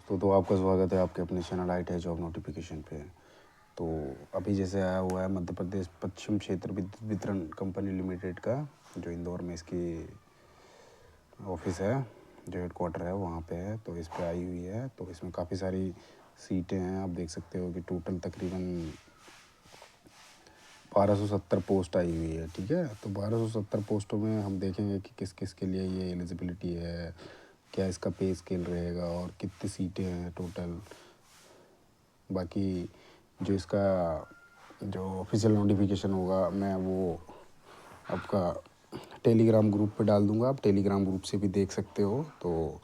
तो आपका स्वागत है आपके अपने channel I T job notification पे। तो अभी जैसे आया हुआ है मध्य प्रदेश पश्चिम क्षेत्र विद्युत वितरण कंपनी लिमिटेड का, जो इंदौर में इसकी ऑफिस है, जो हेडक्वार्टर है वहाँ पे है। तो इस पे आई हुई है। तो इसमें काफ़ी सारी सीटें हैं। आप देख सकते हो कि टोटल तकरीबन 1270 पोस्ट आई हुई है। ठीक है, तो 1270 पोस्टों में हम देखेंगे कि किस किस के लिए ये एलिजिबिलिटी है, क्या इसका पे स्केल रहेगा और कितनी सीटें हैं टोटल। बाकी जो इसका जो ऑफिशियल नोटिफिकेशन होगा मैं वो आपका टेलीग्राम ग्रुप पे डाल दूंगा। आप टेलीग्राम ग्रुप से भी देख सकते हो। तो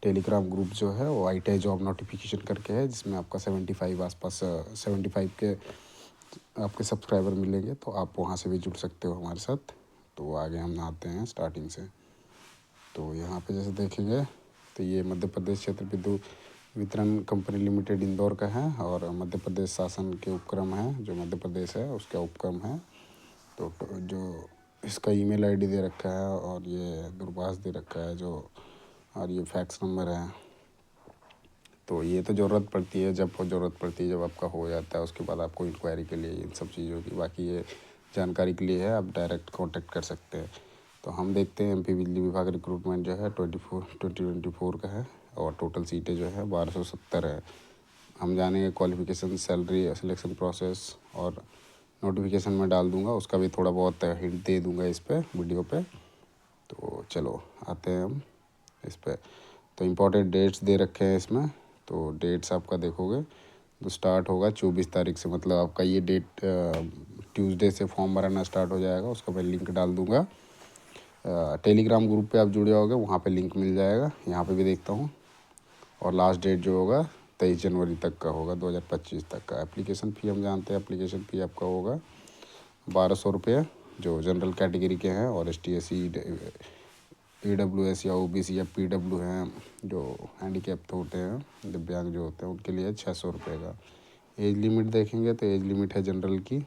टेलीग्राम ग्रुप जो है वो आई टी जॉब नोटिफिकेशन करके है, जिसमें आपका 75 आसपास 75 के आपके सब्सक्राइबर मिलेंगे। तो आप वहाँ से भी जुड़ सकते हो हमारे साथ। तो आगे हम आते हैं स्टार्टिंग से। तो यहाँ पे जैसे देखेंगे तो ये मध्य प्रदेश क्षेत्र विद्युत वितरण कंपनी लिमिटेड इंदौर का है, और मध्य प्रदेश शासन के उपक्रम है, जो मध्य प्रदेश है उसका उपक्रम है। तो जो इसका ईमेल आईडी दे रखा है और ये दूरभाष दे रखा है जो, और ये फैक्स नंबर है। तो ये तो ज़रूरत पड़ती है, जब ज़रूरत पड़ती है, जब आपका हो जाता है उसके बाद आपको इंक्वायरी के लिए इन सब चीज़ों की। बाकी ये जानकारी के लिए है, आप डायरेक्ट कांटेक्ट कर सकते हैं। तो हम देखते हैं एमपी बिजली विभाग रिक्रूटमेंट जो है 2024 का है, और टोटल सीटें जो है 1270 है। हम जानेंगे क्वालिफिकेशन, सैलरी, सिलेक्शन प्रोसेस, और नोटिफिकेशन में डाल दूंगा, उसका भी थोड़ा बहुत हिंट दे दूंगा इस पर वीडियो पे। तो चलो आते हैं हम इस पर। तो इम्पोर्टेंट डेट्स दे रखे हैं इसमें। तो डेट्स आपका देखोगे तो स्टार्ट होगा 24 तारीख से, मतलब आपका ये डेट ट्यूसडे से फॉर्म भराना स्टार्ट हो जाएगा। उसका मैं लिंक डाल दूंगा। टेलीग्राम ग्रुप पे आप जुड़े होगे, वहाँ पे लिंक मिल जाएगा। यहाँ पे भी देखता हूँ। और लास्ट डेट जो होगा 23 जनवरी तक का होगा, 2025 तक का। एप्लीकेशन फ़ी हम जानते हैं, एप्लीकेशन फ़ी आपका होगा 1200 रुपये, जो जनरल कैटेगरी के हैं, और ST SC AWS या OBC या PW हैं, जो हैंडीकैप होते हैं, दिव्यांग जो होते हैं, उनके लिए 600 रुपये का। एज लिमिट देखेंगे तो एज लिमिट है जनरल की,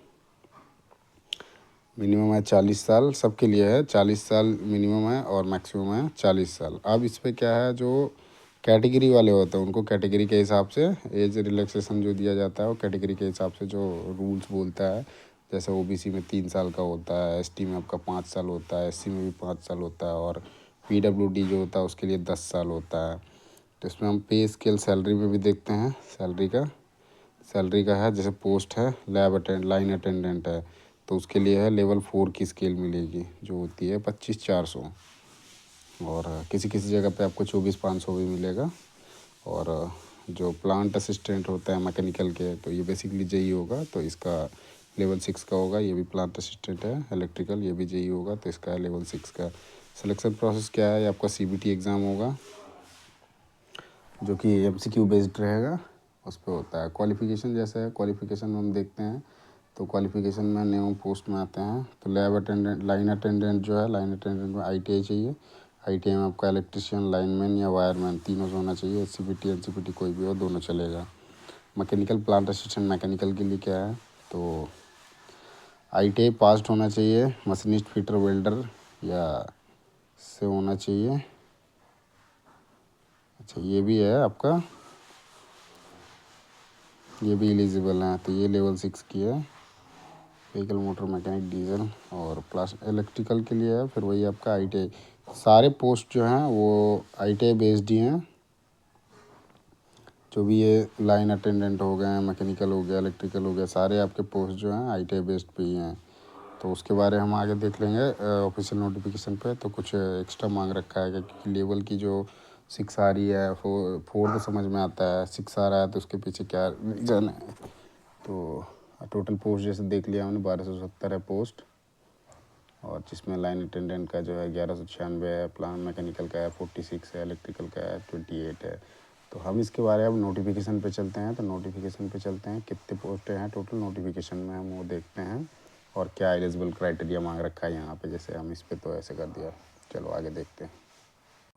मिनिमम है 40 साल, सबके लिए है 40 साल मिनिमम है, और मैक्सिमम है 40 साल। अब इस पर क्या है, जो कैटेगरी वाले होते हैं उनको कैटेगरी के हिसाब से एज रिलैक्सेशन जो दिया जाता है, वो कैटेगरी के हिसाब से जो रूल्स बोलता है। जैसे OBC में 3 साल का होता है, ST में आपका 5 साल होता है, SC में भी 5 साल होता है, और PWD जो होता है उसके लिए 10 साल होता है। तो इसमें हम पे स्केल सैलरी में भी देखते हैं। सैलरी का है, जैसे पोस्ट है लाइन अटेंडेंट है, तो उसके लिए है लेवल 4 की स्केल मिलेगी, जो होती है 25,400। और किसी किसी जगह पे आपको 24,500 भी मिलेगा। और जो प्लांट असिस्टेंट होता है मैकेनिकल के, तो ये बेसिकली JE होगा, तो इसका लेवल 6 का होगा। ये भी प्लांट असिस्टेंट है इलेक्ट्रिकल, ये भी JE होगा, तो इसका है लेवल 6 का। सिलेक्शन प्रोसेस क्या है, आपका CBT एग्ज़ाम होगा, जो कि MCQ बेस्ड रहेगा, उस पर होता है। क्वालिफ़िकेशन जैसे है, क्वालिफ़िकेशन में हम देखते हैं। तो क्वालिफ़िकेशन में न्यू पोस्ट में आते हैं। तो लैब अटेंडेंट, लाइन अटेंडेंट जो है, लाइन अटेंडेंट में ITI चाहिए। ITI में आपका इलेक्ट्रिशियन, लाइनमैन या वायरमैन तीनों से होना चाहिए। SCPT NCPT कोई भी हो, दोनों चलेगा। मैकेनिकल प्लांट असिस्टेंट मैकेनिकल के लिए क्या है, तो ITI पास्ड होना चाहिए, मशीनिस्ट, फिटर, वेल्डर या से होना चाहिए। अच्छा, ये भी है आपका, ये भी एलिजिबल है। तो ये लेवल 6 की है, व्हीकल मोटर मैकेनिक डीजल। और प्लस इलेक्ट्रिकल के लिए है, फिर वही आपका ITI। सारे पोस्ट जो हैं वो ITI बेस्ड ही हैं। जो भी ये लाइन अटेंडेंट हो गए, मैकेनिकल हो गया, इलेक्ट्रिकल हो गया, सारे आपके पोस्ट जो हैं ITI बेस्ड पे ही हैं। तो उसके बारे हम आगे देख लेंगे ऑफिशियल नोटिफिकेशन पे। तो कुछ एक्स्ट्रा मांग रखा है, क्योंकि लेवल की जो 6 आ रही है, 4 तो समझ में आता है, 6 आ रहा है तो उसके पीछे क्या रीज़न है। तो टोटल पोस्ट जैसे देख लिया हमने 1270 है पोस्ट, और जिसमें लाइन अटेंडेंट का जो है 1196 है, प्लांट मैकेनिकल का है 46 है, इलेक्ट्रिकल का है 28 है। तो हम इसके बारे में अब नोटिफिकेशन पे चलते हैं। तो नोटिफिकेशन पे चलते हैं, कितने पोस्टें हैं टोटल नोटिफिकेशन में, हम वो देखते हैं, और क्या एलिजिबल क्राइटेरिया मांग रखा है यहाँ पे। जैसे हम इस पे तो ऐसे कर दिया, चलो आगे देखते हैं।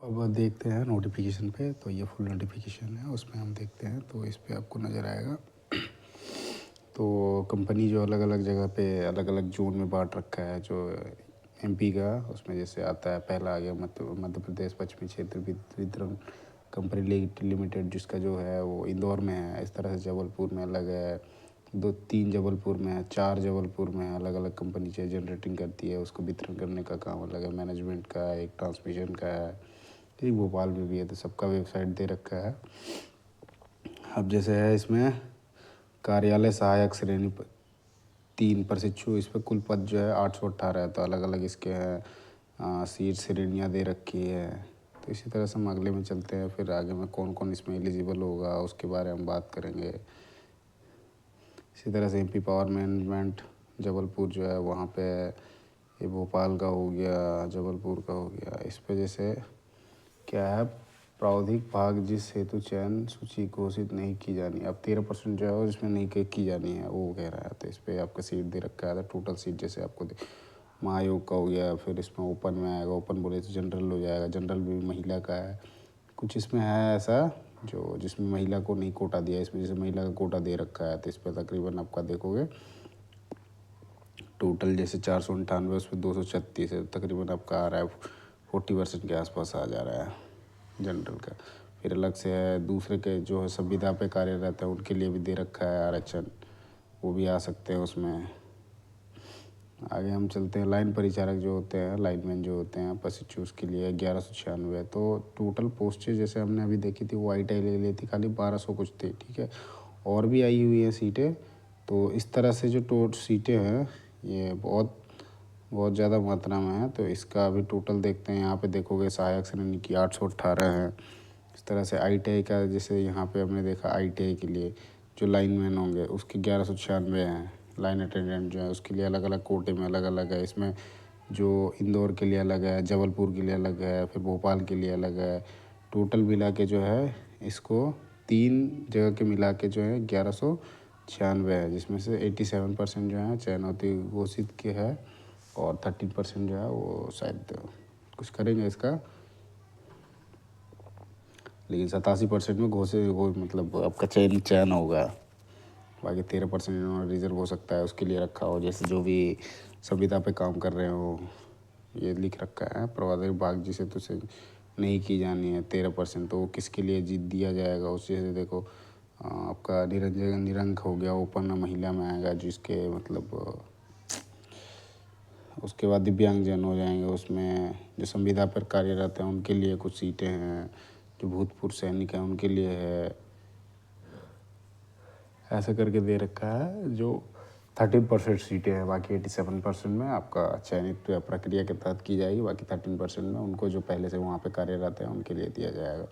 अब देखते हैं नोटिफिकेशन पे। तो ये फुल नोटिफिकेशन है, उसमें हम देखते हैं। तो इस पर आपको नज़र आएगा। तो कंपनी जो अलग अलग जगह पे अलग अलग जोन में बांट रखा है, जो MP का, उसमें जैसे आता है, पहला आ गया मध्य प्रदेश पश्चिमी क्षेत्र वितरण कंपनी लिमिटेड जिसका जो है वो इंदौर में है। इस तरह से जबलपुर में अलग है, 2-3 जबलपुर में है, 4 जबलपुर में है। अलग अलग कंपनी से जनरेटिंग करती है, उसको वितरण करने का काम अलग है, मैनेजमेंट का, एक ट्रांसमिशन का है, एक भोपाल में भी है। तो सबका वेबसाइट दे रखा है। अब जैसे है इसमें कार्यालय सहायक श्रेणी 3 प्रशिक्षु, इस पर कुल पद जो है 818 है। तो अलग अलग इसके हैं सीट श्रेणियाँ दे रखी है। तो इसी तरह से हम अगले में चलते हैं, फिर आगे में कौन कौन इसमें एलिजिबल होगा उसके बारे में बात करेंगे। इसी तरह से एमपी पावर मैनेजमेंट जबलपुर जो है वहाँ पे, ये भोपाल का हो गया, जबलपुर का हो गया। इस पे जैसे क्या है, प्रावधिक भाग जिस हेतु चयन सूची घोषित नहीं की जानी, अब 13% जो है वो इसमें नहीं की जानी है, वो कह रहा है। तो इस पर आपका सीट दे रखा है। तो टोटल सीट जैसे आपको महायोग का हो गया, फिर इसमें ओपन में आएगा, ओपन बोले तो जनरल हो जाएगा, जनरल भी महिला का है। कुछ इसमें है ऐसा जो जिसमें महिला को नहीं कोटा दिया, इसमें जैसे महिला का कोटा दे रखा है। तो इस पर तकरीबन आपका देखोगे टोटल जैसे 498, उस पर 236 है, तकरीबन आपका आ रहा है 40% के आसपास आ जा रहा है जनरल का। फिर अलग से है दूसरे के जो है संविदा पे कार्यरत है उनके लिए भी दे रखा है आरक्षण, वो भी आ सकते हैं उसमें। आगे हम चलते हैं, लाइन परिचारक जो होते हैं, लाइनमैन जो होते हैं प्रशिक्षु, उसके लिए 1196 है। तो टोटल पोस्टें जैसे हमने अभी देखी थी वो ITI ले ली थी, खाली 1200 कुछ थी, ठीक है। और भी आई हुई है सीटें। तो इस तरह से जो सीटें हैं ये बहुत बहुत ज़्यादा मात्रा में है। तो इसका अभी टोटल देखते हैं। यहाँ पे देखोगे सहायक श्रेणी की 818 है। इस तरह से ITI का जैसे यहाँ पे हमने देखा ITI के लिए जो लाइनमैन होंगे उसके 1196 हैं। लाइन अटेंडेंट जो है उसके लिए अलग अलग कोटे में अलग अलग है। इसमें जो इंदौर के लिए अलग है, जबलपुर के लिए अलग है, फिर भोपाल के लिए अलग है। टोटल मिला के जो है इसको 3 जगह के मिला के जो है 1196 है, जिसमें से 87% जो है चयनौती घोषित के है और 13% जो है वो शायद कुछ करेंगे इसका, लेकिन 87% में घोषित हो मतलब आपका चयन होगा। बाकी 13% इन्होंने रिजर्व हो सकता है उसके लिए रखा हो, जैसे जो भी संविदा पे काम कर रहे हो। ये लिख रखा है प्रवादिक भाग जिसे तुझे नहीं की जानी है 13%, तो वो किसके लिए जीत दिया जाएगा उस जैसे देखो आपका निरंक हो गया, ओपन महिला में आएगा जिसके मतलब उसके बाद दिव्यांगजन हो जाएंगे। उसमें जो संविदा पर कार्यरत हैं उनके लिए कुछ सीटें हैं, जो भूतपूर्व सैनिक हैं उनके लिए है, ऐसा करके दे रखा है। जो 13% सीटें हैं, बाकी 87% में आपका चयनित प्रक्रिया के तहत की जाएगी, बाकी 13% में उनको जो पहले से वहाँ पे कार्यरत हैं उनके लिए दिया जाएगा।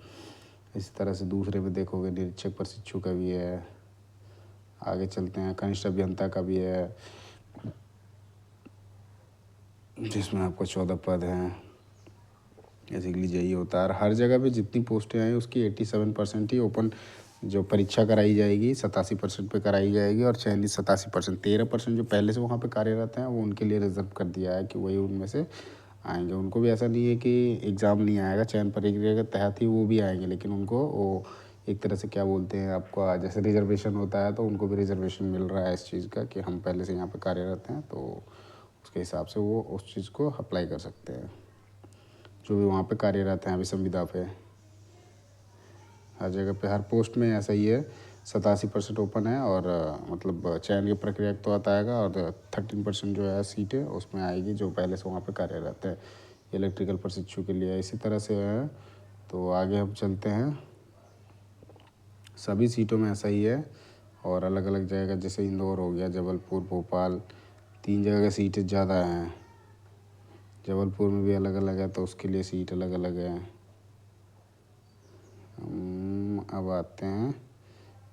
इसी तरह से दूसरे में देखोगे निरीक्षक प्रशिक्षु का भी है। आगे चलते हैं, कनिष्ठ अभियंता का भी है जिसमें आपको 14 पद हैं। बेसिकली यही होता है। और हर जगह पे जितनी पोस्टें आई उसकी 87% ही ओपन जो परीक्षा कराई जाएगी 87% पे कराई जाएगी, और चयनित 87%, 13% जो पहले से वहाँ पे कार्यरत हैं वो उनके लिए रिजर्व कर दिया है कि वही उनमें से आएंगे। उनको भी ऐसा नहीं है कि एग्ज़ाम नहीं आएगा, चयन प्रक्रिया के तहत ही वो भी आएंगे, लेकिन उनको वो एक तरह से क्या बोलते हैं आपका जैसे रिजर्वेशन होता है, तो उनको भी रिजर्वेशन मिल रहा है इस चीज़ का कि हम पहले से यहाँ पर कार्यरत हैं, तो उसके हिसाब से वो उस चीज़ को अप्लाई कर सकते हैं जो भी वहाँ पे कार्यरत हैं अभी संविदा पे। हर जगह पे हर पोस्ट में ऐसा ही है, 87% ओपन है और मतलब चयन की प्रक्रिया तो आता आएगा, और 13% जो है सीटें उसमें आएगी जो पहले से वहाँ पे कार्यरत है इलेक्ट्रिकल प्रशिक्षु के लिए। इसी तरह से है। तो आगे हम चलते हैं, सभी सीटों में ऐसा ही है और अलग अलग जगह जैसे इंदौर हो गया, जबलपुर, भोपाल, 3 जगह की सीटें ज़्यादा हैं। जबलपुर में भी अलग अलग है तो उसके लिए सीट अलग अलग है। अब आते हैं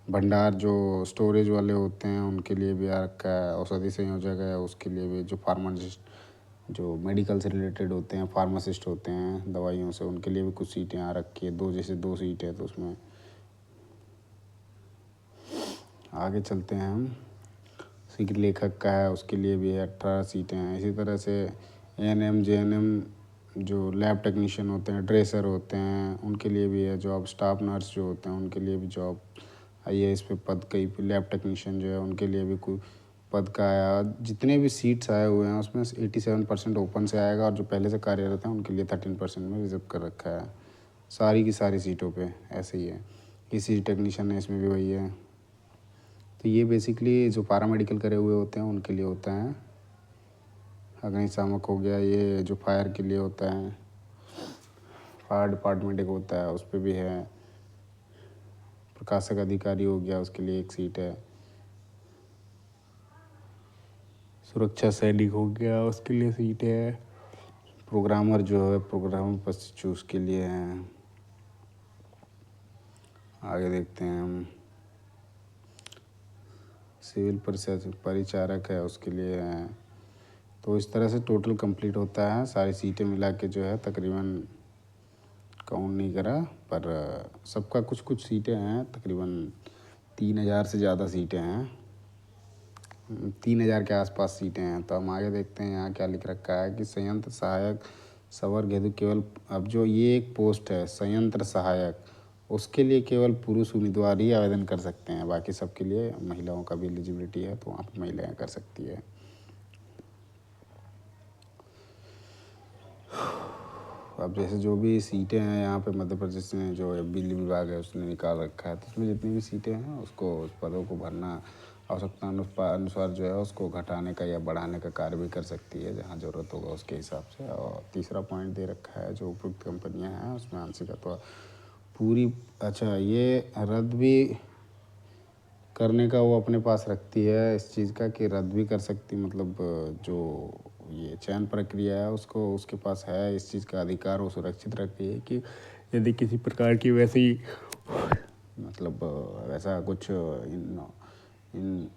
भंडार जो स्टोरेज वाले होते हैं उनके लिए भी आ रखा है। औषधि संयोजक है उसके लिए भी, जो फार्मासिस्ट जो मेडिकल से रिलेटेड होते हैं, फार्मासिस्ट होते हैं दवाइयों से, उनके लिए भी कुछ सीटें आ रखी है। 2 सीटें हैं तो उसमें आगे चलते हैं हम। सीट लेखक का है उसके लिए भी 18 सीटें हैं। इसी तरह से ANM JNM जो लैब टेक्नीशियन होते हैं, ड्रेसर होते हैं, उनके लिए भी है जॉब। स्टाफ नर्स जो होते हैं उनके लिए भी जॉब आई है। इस पे पद कई लैब टेक्नीशियन जो है उनके लिए भी कोई पद का आया। जितने भी सीट्स आए हुए हैं उसमें 87% ओपन से आएगा, और जो पहले से कार्यरत हैं उनके लिए 13% में रिजर्व कर रखा है। सारी की सारी सीटों पे ऐसे ही है। ईसीजी टेक्नीशियन है, इसमें भी वही है। तो ये बेसिकली जो पैरामेडिकल करे हुए होते हैं उनके लिए होता है। अग्निशामक हो गया, ये जो फायर के लिए होता है, फायर डिपार्टमेंट एक होता है उस पर भी है। प्रकाशक अधिकारी हो गया, उसके लिए एक सीट है। सुरक्षा सैनिक हो गया, उसके लिए सीट है। प्रोग्रामर जो है, प्रोग्राम प्रशिक्षु, उसके लिए है। आगे देखते हैं हम, सिविल परिचारक है, उसके लिए है। तो इस तरह से टोटल कंप्लीट होता है। सारी सीटें मिला के जो है तकरीबन, काउंट नहीं करा पर सबका कुछ कुछ सीटें हैं। तकरीबन 3000 से ज़्यादा सीटें हैं, 3000 के आसपास सीटें हैं। तो हम आगे देखते हैं यहाँ क्या लिख रखा है कि संयंत्र सहायक सवर्ग हेतु केवल, अब जो ये एक पोस्ट है संयंत्र सहायक, उसके लिए केवल पुरुष उम्मीदवार ही आवेदन कर सकते हैं। बाकी सबके लिए महिलाओं का भी एलिजिबिलिटी है, तो वहाँ पर महिलाएँ कर सकती है। अब जैसे जो भी सीटें हैं यहाँ पे मध्य प्रदेश में, जो बिजली विभाग है उसने निकाल रखा है, तो उसमें जितनी भी सीटें हैं उसको, उस पदों को भरना आवश्यकता अनुसार जो है उसको घटाने का या बढ़ाने का कार्य भी कर सकती है, जहाँ ज़रूरत होगा उसके हिसाब से। और तीसरा पॉइंट दे रखा है, जो उपयुक्त कंपनियाँ हैं उसमें आंशिक अथवा पूरी, अच्छा ये रद्द भी करने का वो अपने पास रखती है इस चीज़ का, कि रद्द भी कर सकती, मतलब जो ये चयन प्रक्रिया है उसको, उसके पास है इस चीज़ का अधिकार, वो सुरक्षित रखती है कि यदि किसी प्रकार की वैसी, मतलब वैसा कुछ इन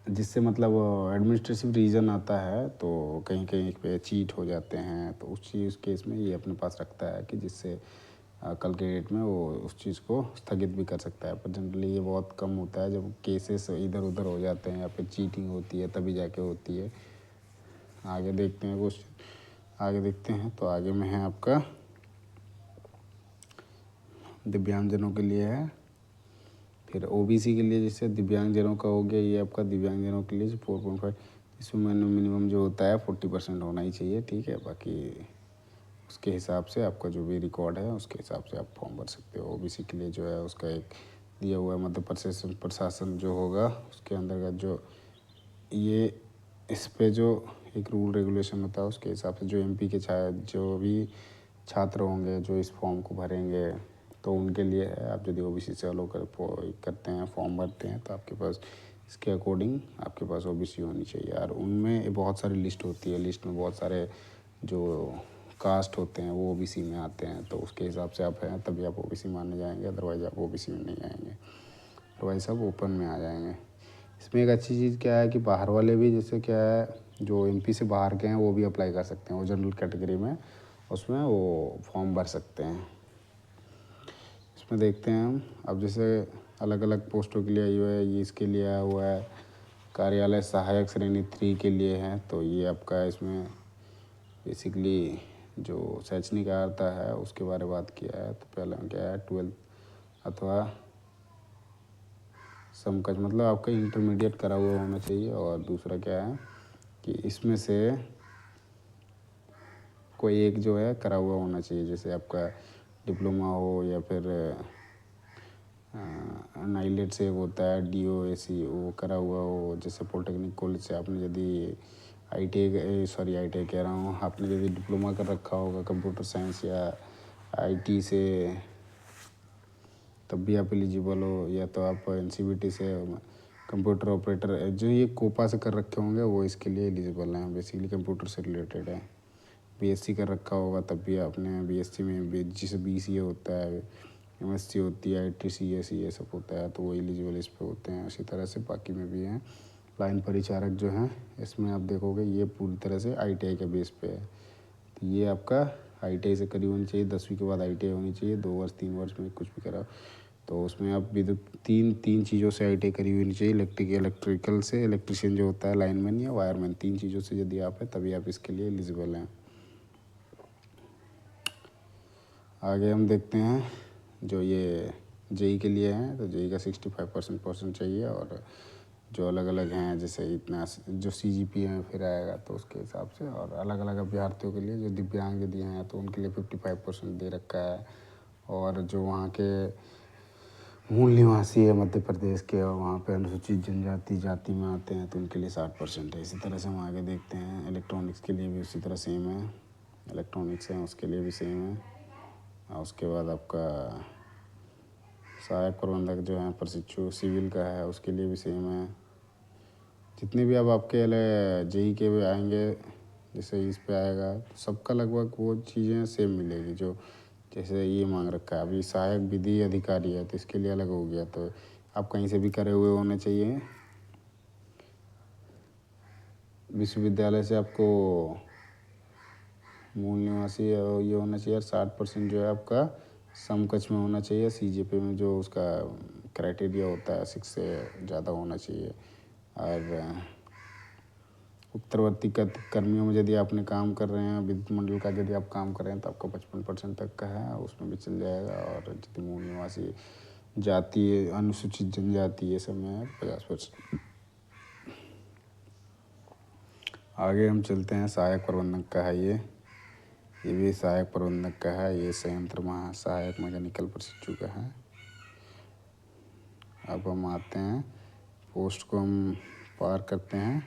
जिससे मतलब एडमिनिस्ट्रेटिव रीज़न आता है, तो कहीं कहीं पे चीट हो जाते हैं, तो उस चीज़ केस में ये अपने पास रखता है कि जिससे कल के डेट में वो उस चीज़ को स्थगित भी कर सकता है। पर जनरली ये बहुत कम होता है, जब केसेस इधर उधर हो जाते हैं या फिर चीटिंग होती है तभी जाके होती है। आगे देखते हैं क्वेश्चन, आगे देखते हैं। तो आगे में है आपका दिव्यांगजनों के लिए है, फिर ओबीसी के लिए, जैसे दिव्यांगजनों का हो गया, ये आपका दिव्यांगजनों के लिए 4.5, इसमें मिनिमम जो होता है 40% होना ही चाहिए, ठीक है। बाकी उसके हिसाब से आपका जो भी रिकॉर्ड है उसके हिसाब से आप फॉर्म भर सकते हो। ओबीसी के लिए जो है उसका एक दिया हुआ है, मध्य प्रशासन जो होगा उसके अंतर्गत जो ये इस पे जो एक रूल रेगुलेशन होता है उसके हिसाब से जो एमपी के जो भी छात्र होंगे जो इस फॉर्म को भरेंगे, तो उनके लिए है। आप यदि ओबीसी से अलो करते हैं, फॉर्म भरते हैं, तो आपके पास इसके अकॉर्डिंग आपके पास ओबीसी होनी चाहिए। और उनमें बहुत सारी लिस्ट होती है, लिस्ट में बहुत सारे जो कास्ट होते हैं वो ओबीसी में आते हैं, तो उसके हिसाब से आप हैं तभी आप ओबीसी माने जाएंगे, अदरवाइज़ आप ओबीसी में नहीं आएंगे, अदरवाइज़ आप ओपन में आ जाएंगे। इसमें एक अच्छी चीज़ क्या है कि बाहर वाले भी, जैसे क्या है, जो एमपी से बाहर के हैं वो भी अप्लाई कर सकते हैं, वो जनरल कैटेगरी में उसमें वो फॉर्म भर सकते हैं। इसमें देखते हैं हम, अब जैसे अलग अलग पोस्टों के लिए आई हुआ है, ये इसके लिए आया हुआ है कार्यालय सहायक श्रेणी 3 के लिए है। तो ये आपका इसमें बेसिकली जो शैक्षणिक अर्हता है उसके बारे में बात किया है। तो पहला क्या है, 12th अथवा समकक्ष, मतलब आपका इंटरमीडिएट करा हुआ होना चाहिए। और दूसरा क्या है कि इसमें से कोई एक जो है करा हुआ होना चाहिए, जैसे आपका डिप्लोमा हो या फिर नाइलेट से होता है डीओएसी, वो करा हुआ हो। जैसे पॉलिटेक्निक कॉलेज से आपने यदि आईटीआई कह रहा हूँ, आपने यदि डिप्लोमा कर रखा होगा कंप्यूटर साइंस या आईटी से, तब भी आप एलिजिबल हो। या तो आप एनसीवीटी से कंप्यूटर ऑपरेटर, जो ये कोपा से कर रखे होंगे वो इसके लिए एलिजिबल हैं, बेसिकली कंप्यूटर से रिलेटेड है। बीएससी कर रखा होगा तब भी आपने, बीएससी में जैसे बीसीए होता है, एमएससी होती है, आईटीसीएस ये सब होता है, तो वो एलिजिबल इस पे होते हैं। इसी तरह से बाकी में भी हैं। लाइन परिचारक जो हैं इसमें आप देखोगे ये पूरी तरह से आईटीआई के बेस पे है। तो ये आपका आईटीआई से करी होनी चाहिए, 10वीं के बाद आईटीआई होनी चाहिए, 2 वर्ष 3 वर्ष में कुछ भी करा, तो उसमें आप विद्युत तीन चीज़ों से आईटीआई करी हुई होनी चाहिए। इलेक्ट्रिकल से, इलेक्ट्रिशियन जो होता है, लाइनमैन या वायरमैन, 3 चीज़ों से यदि आप है तभी आप इसके लिए एलिजिबल हैं। आगे हम देखते हैं जो ये जेई के लिए हैं, तो जेई का 65% चाहिए। और जो अलग अलग हैं, जैसे इतना जो CGPA में फिर आएगा तो उसके हिसाब से, और अलग अलग अभ्यर्थियों के लिए जो दिव्यांग यदि हैं तो उनके लिए 55% दे रखा है। और जो वहाँ के मूल निवासी है मध्य प्रदेश के और वहाँ पे अनुसूचित जनजाति जाति में आते हैं तो उनके लिए 60% है। इसी तरह से हम आगे देखते हैं, इलेक्ट्रॉनिक्स के लिए भी उसी तरह सेम है, इलेक्ट्रॉनिक्स है उसके लिए भी सेम है। और उसके बाद आपका सहायक प्रबंधक जो है प्रशिक्षु सिविल का है उसके लिए भी सेम है। जितने भी अब आपके JEE के भी आएंगे, जैसे इस पे आएगा तो सबका लगभग वो चीज़ें सेम मिलेगी। जो जैसे ये मांग रखा है अभी सहायक विधि अधिकारी है तो इसके लिए अलग हो गया, तो आप कहीं से भी करे हुए होने चाहिए, विश्वविद्यालय से आपको मूल निवासी ये होना चाहिए। 60% जो है आपका समकक्ष में होना चाहिए, CGPA में जो उसका क्राइटेरिया होता है 6 से ज़्यादा होना चाहिए। और उत्तरवर्ती कर्मियों में यदि आपने काम कर रहे हैं, विद्युत मंडल का यदि आप काम कर रहे हैं तो आपका 55% तक का है, उसमें भी चल जाएगा। और यदि मूल निवासी जाति अनुसूचित जनजाति ये सब में है 50%। आगे हम चलते हैं, सहायक प्रबंधक का है ये भी सहायक प्रबंधक का है। ये संयंत्र सहायक मैकेनिकल प्रशिक्षु का है। अब हम आते हैं, पोस्ट को हम पार करते हैं,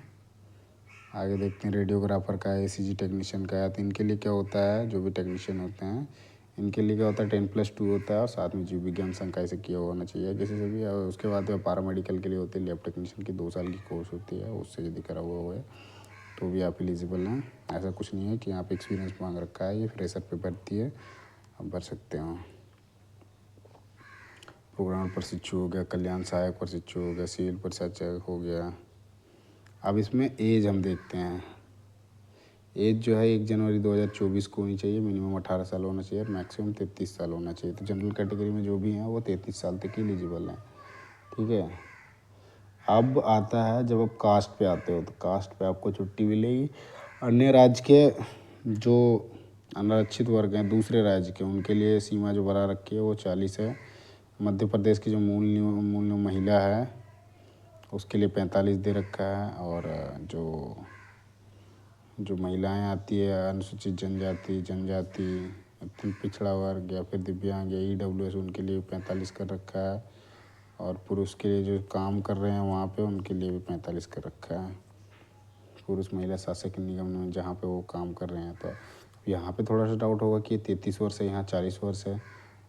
आगे देखते हैं रेडियोग्राफर का है, ECG टेक्नीशियन का है। तो इनके लिए क्या होता है, जो भी टेक्नीशियन होते हैं इनके लिए क्या होता है 10+2 होता है और साथ में जीव विज्ञान संकाय से किया होना चाहिए किसी से भी। और उसके बाद पैरामेडिकल के लिए होती है लैब टेक्नीशियन की 2 साल की कोर्स होती है, उससे यदि करा हुआ है तो भी आप एलिजिबल हैं। ऐसा कुछ नहीं है कि यहाँ पे एक्सपीरियंस मांग रखा है, ये फ्रेशर पे भर्ती है, आप भर सकते हो। प्रोग्राम प्रशिक्षु हो गया, कल्याण सहायक प्रशिक्षु हो गया, सिविल प्रशासक हो गया। अब इसमें एज हम देखते हैं, एज जो है 1 जनवरी 2024 को होनी चाहिए, मिनिमम 18 साल होना चाहिए और मैक्सिमम 33 साल होना चाहिए। तो जनरल कैटेगरी में जो भी हैं वो 33 साल तक एलिजिबल हैं, ठीक है। अब आता है जब आप कास्ट पे आते हो तो कास्ट पे आपको छुट्टी मिलेगी। अन्य राज्य के जो अनारक्षित वर्ग हैं दूसरे राज्य के, उनके लिए सीमा जो बढ़ा रखी है वो 40 है। मध्य प्रदेश की जो मूल महिला है उसके लिए 45 दे रखा है। और जो महिलाएं आती है अनुसूचित जनजाति अत्यंत पिछड़ा वर्ग या फिर दिव्यांग या EWS उनके लिए 45 कर रखा है। और पुरुष के लिए जो काम कर रहे हैं वहाँ पे उनके लिए भी 45 कर रखा है, पुरुष महिला शासकीय निगम में जहाँ पे वो काम कर रहे हैं। तो यहाँ पे थोड़ा सा डाउट होगा कि 33 वर्ष है, यहाँ 40 वर्ष है।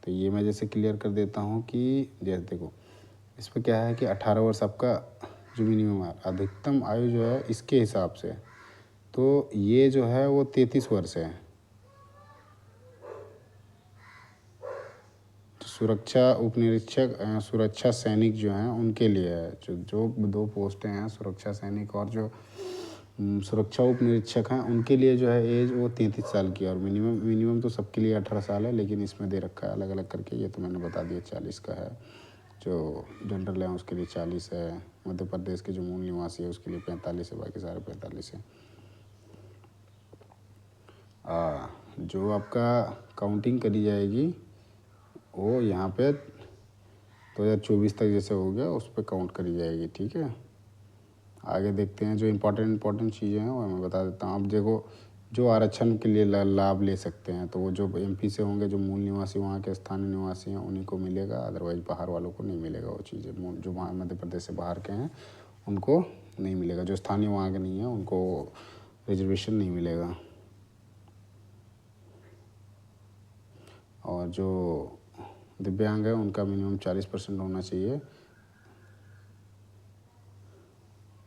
तो ये मैं जैसे क्लियर कर देता हूँ कि जैसे देखो इस पर क्या है कि 18 वर्ष आपका जो मिनिमम है, अधिकतम आयु जो है इसके हिसाब से तो ये जो है वो 33 वर्ष है। सुरक्षा उपनिरीक्षक सुरक्षा सैनिक जो हैं उनके लिए है, जो 2 पोस्टें हैं सुरक्षा सैनिक और जो सुरक्षा उपनिरीक्षक हैं उनके लिए जो है एज वो 33 साल की है। और मिनिमम तो सबके लिए 18 साल है, लेकिन इसमें दे रखा है अलग अलग करके, ये तो मैंने बता दिया 40 का है। जो जनरल है उसके लिए 40 है, मध्य प्रदेश के जो मूल निवासी है उसके लिए 45 है, बाकी सारे 45 है। जो आपका काउंटिंग करी जाएगी वो यहाँ पे 2024 तक जैसे हो गया उस पर काउंट करी जाएगी, ठीक है। आगे देखते हैं, जो इम्पोर्टेंट चीज़ें हैं वो मैं बता देता हूँ। अब देखो जो आरक्षण के लिए लाभ ले सकते हैं तो वो जो MP से होंगे, जो मूल निवासी वहाँ के स्थानीय निवासी हैं उन्हीं को मिलेगा, अदरवाइज बाहर वालों को नहीं मिलेगा वो चीज़ें। जो वहाँ मध्य प्रदेश से बाहर के हैं उनको नहीं मिलेगा, जो स्थानीय वहाँ के नहीं हैं उनको रिजर्वेशन नहीं मिलेगा। और जो दिव्यांग है उनका मिनिमम 40% होना चाहिए,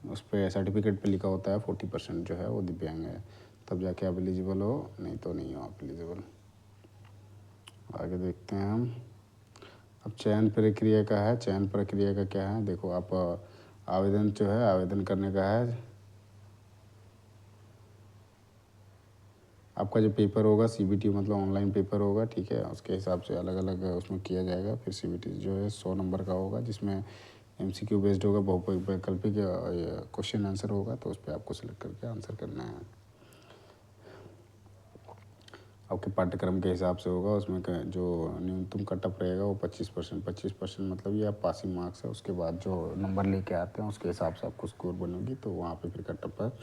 उस पर सर्टिफिकेट पे लिखा होता है 40% जो है वो दिव्यांग है, तब जाके आप एलिजिबल हो, नहीं तो नहीं हो आप एलिजिबल। आगे देखते हैं हम, अब चयन प्रक्रिया का है। चयन प्रक्रिया का क्या है, देखो आप आवेदन जो है आवेदन करने का है, आपका जो पेपर होगा CBT मतलब ऑनलाइन पेपर होगा, ठीक है। उसके हिसाब से अलग अलग उसमें किया जाएगा। फिर CBT जो है 100 नंबर का होगा, जिसमें MCQ बेस्ड होगा, बहुवैकल्पिक क्वेश्चन आंसर होगा, तो उस पर आपको सेलेक्ट करके आंसर करना है। आपके पाठ्यक्रम के हिसाब से होगा। उसमें जो न्यूनतम कटअप रहेगा वो 25%। 25% मतलब ये आप पासिंग मार्क्स है। उसके बाद जो नंबर लेके आते हैं उसके हिसाब से आपको स्कोर बनेगी, तो वहाँ पे फिर कटअप पर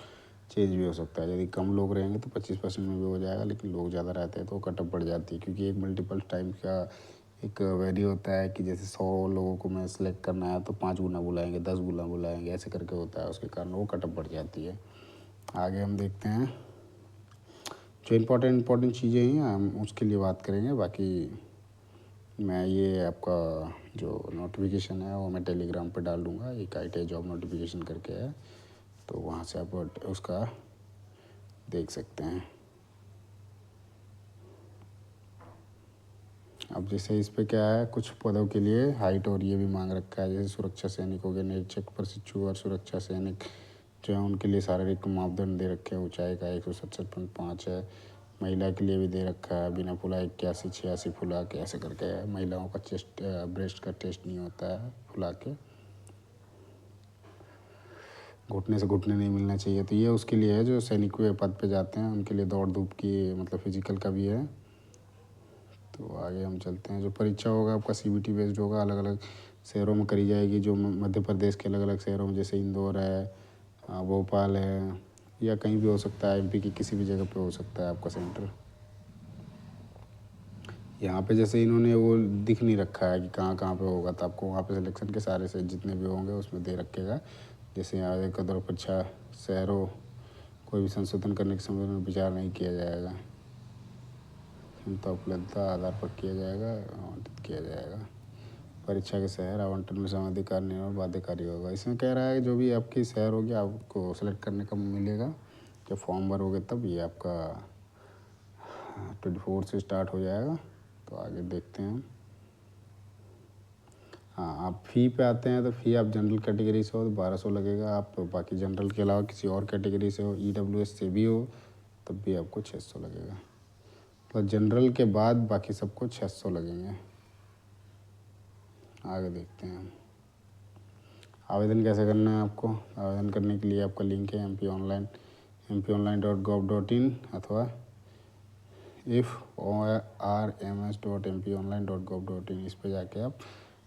चेंज भी हो सकता है। यदि कम लोग रहेंगे तो 25% में भी हो जाएगा, लेकिन लोग ज़्यादा रहते हैं तो कटअप बढ़ जाती है, क्योंकि एक मल्टीपल टाइम का एक वैल्यू होता है कि जैसे 100 लोगों को मैं सिलेक्ट करना है तो 5 गुना बुलाएंगे, 10 गुना बुलाएंगे, ऐसे करके होता है। उसके कारण वो कटअप बढ़ जाती है। आगे हम देखते हैं जो इम्पोर्टेंट चीज़ें हैं हम उसके लिए बात करेंगे। बाकी मैं ये आपका जो नोटिफिकेशन है वो मैं टेलीग्राम पे डाल दूँगा। एक ITI जॉब नोटिफिकेशन करके है, तो वहाँ से आप उसका देख सकते हैं। अब जैसे इस पे क्या है, कुछ पदों के लिए हाइट और ये भी मांग रखा है। जैसे सुरक्षा सैनिक हो गए, निरीक्षक, प्रशिक्षु और सुरक्षा सैनिक जो है उनके लिए शारीरिक मापदंड दे रखे हैं। ऊंचाई का 167.5 है। महिला के लिए भी दे रखा है, बिना फुला 81, 86 फुला के ऐसे करके है। महिलाओं का चेस्ट ब्रेस्ट का टेस्ट नहीं होता है फुला के, घुटने से घुटने नहीं मिलना चाहिए। तो ये उसके लिए है जो सैनिक के पद पे जाते हैं, उनके लिए दौड़ धूप की मतलब फिजिकल का भी है। तो आगे हम चलते हैं। जो परीक्षा होगा आपका CBT बेस्ड होगा, अलग अलग शहरों में करी जाएगी। जो मध्य प्रदेश के अलग अलग शहरों में, जैसे इंदौर है, भोपाल है, या कहीं भी हो सकता है। MP की किसी भी जगह पे हो सकता है आपका सेंटर। यहाँ पे जैसे इन्होंने वो दिख नहीं रखा है कि कहाँ कहाँ पे होगा, तो आपको वहाँ पे सिलेक्शन के सारे से जितने भी होंगे उसमें दे रखेगा। जैसे यहाँ एक अदर परीक्षा शहरों कोई भी संशोधन करने के समय में विचार नहीं किया जाएगा। क्षमता उपलब्धता आधार पर किया जाएगा, आवंटित किया जाएगा। परीक्षा के शहर आवंटन में समाधिकार निर्णय बाध्यकारी होगा। इसमें कह रहा है जो भी आपकी शहर होगी आपको सेलेक्ट करने का मिलेगा। जब फॉर्म भरोगे तब ये आपका 24 से स्टार्ट हो जाएगा। तो आगे देखते हैं। हाँ, आप फ़ी पे आते हैं तो फ़ी आप जनरल कैटेगरी से हो तो 1200 लगेगा। आप बाकी जनरल के अलावा किसी और कैटेगरी से हो, EWS से भी हो, तब भी आपको 600 लगेगा। तो जनरल के बाद बाकी सबको 600 लगेंगे। आगे देखते हैं। आवेदन कैसे करना है आपको। आवेदन करने के लिए आपका लिंक है mponline.gov.in अथवा ifrms.mponline.gov.in। इस पे जाके आप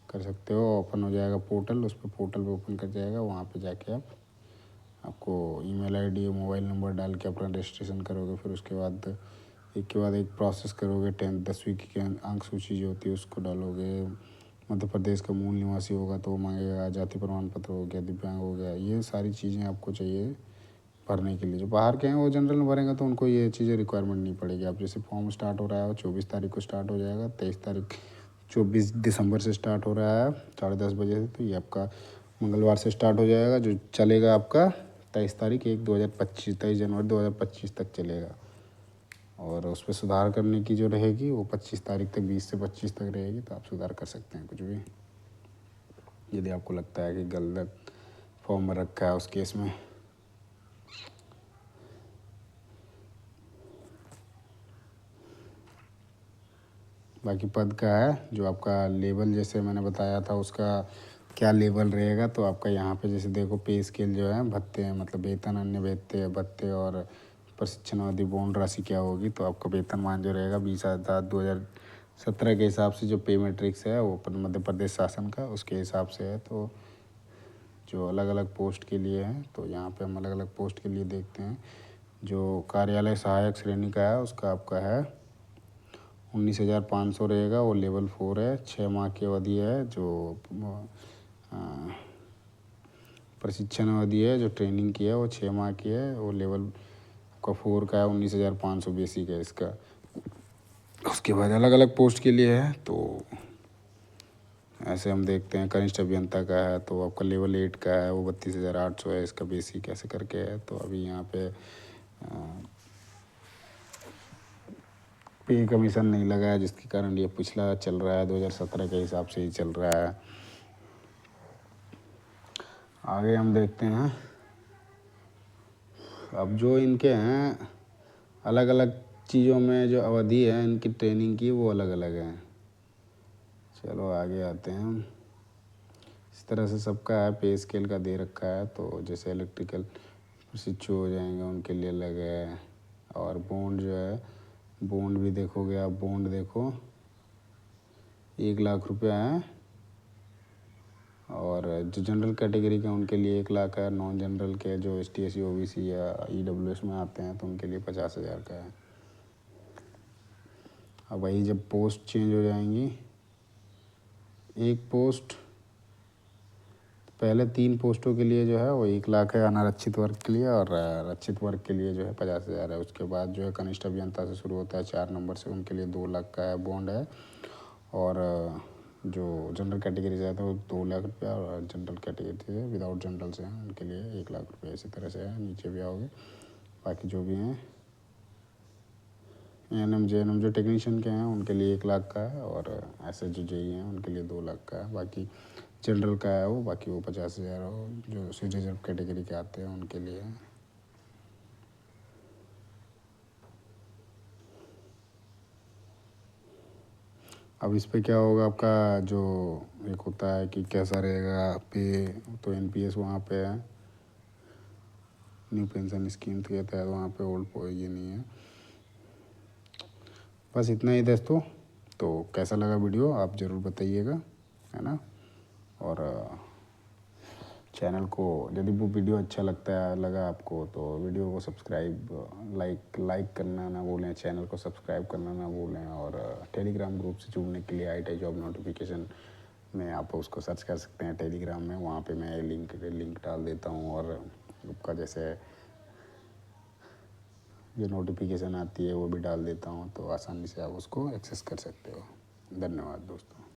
कर सकते हो। ओपन हो जाएगा पोर्टल, उस पर पोर्टल पे ओपन कर जाएगा। वहाँ पे जाके आपको ईमेल ID मोबाइल नंबर डाल के अपना रजिस्ट्रेशन करोगे। फिर उसके बाद एक प्रोसेस करोगे। 10वीं की अंक सूची जो होती है उसको डालोगे। मध्य प्रदेश का मूल निवासी होगा तो वो मांगेगा। जाति प्रमाण पत्र हो गया, दिव्यांग हो गया, ये सारी चीज़ें आपको चाहिए भरने के लिए। जो बाहर के हैं वो जनरल में भरेंगे तो उनको ये चीज़ें रिक्वायरमेंट नहीं पड़ेगी। आप जैसे फॉर्म स्टार्ट हो रहा है 24 तारीख को स्टार्ट हो जाएगा। 24 दिसंबर से स्टार्ट हो रहा है 10:30 बजे से। तो ये आपका मंगलवार से स्टार्ट हो जाएगा, जो चलेगा आपका 23 जनवरी 2025 तक चलेगा। और उस पर सुधार करने की जो रहेगी वो 25 तारीख तक, 20 से 25 तक रहेगी। तो आप सुधार कर सकते हैं कुछ भी, यदि आपको लगता है कि गलत फॉर्म में रखा है उस केस में। बाकी पद का है जो आपका लेवल, जैसे मैंने बताया था उसका क्या लेवल रहेगा। तो आपका यहाँ पे जैसे देखो पे स्केल जो है, भत्ते हैं मतलब वेतन, अन्य भत्ते भत्ते और प्रशिक्षण अवधि बॉन्ड राशि क्या होगी। तो आपका वेतनमान जो रहेगा 20/7/2017 के हिसाब से, जो पे मैट्रिक्स है वो मध्य प्रदेश शासन का उसके हिसाब से है। तो जो अलग अलग पोस्ट के लिए है, तो यहाँ पे हम अलग अलग पोस्ट के लिए देखते हैं। जो कार्यालय सहायक श्रेणी का है उसका आपका है 19,500 रहेगा, वो लेवल 4 है। 6 माह की अवधि है। जो प्रशिक्षण अवधि है, जो ट्रेनिंग की है वो 6 माह की है, वो लेवल आपका 4 का है। 19,500 बेसिक है इसका। उसके बाद अलग अलग पोस्ट के लिए है। तो ऐसे हम देखते हैं कनिष्ठ अभियंता का है तो आपका लेवल 8 का है, वो 32,800 है इसका बेसिक ऐसे करके है। तो अभी यहाँ पे कमीशन नहीं लगा है, जिसके कारण ये पिछला चल रहा है 2017 के हिसाब से ही चल रहा है। आगे हम देखते हैं। अब जो इनके हैं अलग अलग चीज़ों में जो अवधि है इनकी ट्रेनिंग की वो अलग अलग है। चलो आगे आते हैं। इस तरह से सबका है, पे स्केल का दे रखा है। तो जैसे इलेक्ट्रिकल प्रशिक्षु हो जाएंगे उनके लिए अलग है। और बॉन्ड जो है बॉन्ड भी देखोगे आप, बॉन्ड देखो 1 लाख रुपया है। और जो जनरल कैटेगरी के उनके लिए 1 लाख है। नॉन जनरल के जो ST SC OBC या EWS में आते हैं तो उनके लिए 50,000 का है। अब वही जब पोस्ट चेंज हो जाएंगी, एक पोस्ट पहले 3 पोस्टों के लिए जो है वो 1 लाख है अनारक्षित वर्ग के लिए, और आरक्षित वर्ग के लिए जो है 50,000 है। उसके बाद जो है कनिष्ठ अभियंता से शुरू होता है 4 नंबर से, उनके लिए 2 लाख का है बॉन्ड है। और जो जनरल कैटेगरी से आता है वो 2 लाख रुपया, और जनरल कैटेगरी से विदाउट जनरल से हैं उनके लिए 1 लाख रुपया। इसी तरह से है, नीचे भी आओगे बाकी जो भी हैं ANM JNM जो टेक्नीशियन के हैं उनके लिए 1 लाख का है, और ऐसे जो JE हैं उनके लिए 2 लाख का है। बाकी जनरल का है वो, बाकी वो 50,000 हो जो सी रिजर्व कैटेगरी के आते हैं उनके लिए। अब इस पे क्या होगा आपका, जो एक होता है कि कैसा रहेगा पे, तो NPS वहाँ पे है, न्यू पेंशन स्कीम के तहत वहाँ पे ओल्ड ये नहीं है। बस इतना ही दोस्तों। तो कैसा लगा वीडियो आप ज़रूर बताइएगा, है ना। और चैनल को, यदि वो वीडियो अच्छा लगा आपको तो वीडियो को सब्सक्राइब लाइक करना ना भूलें, चैनल को सब्सक्राइब करना ना भूलें। और टेलीग्राम ग्रुप से जुड़ने के लिए ITI जॉब नोटिफिकेशन में आप उसको सर्च कर सकते हैं टेलीग्राम में, वहाँ पे मैं लिंक डाल देता हूँ। और ग्रुप का जैसे जो नोटिफिकेशन आती है वो भी डाल देता हूँ, तो आसानी से आप उसको एक्सेस कर सकते हो। धन्यवाद दोस्तों।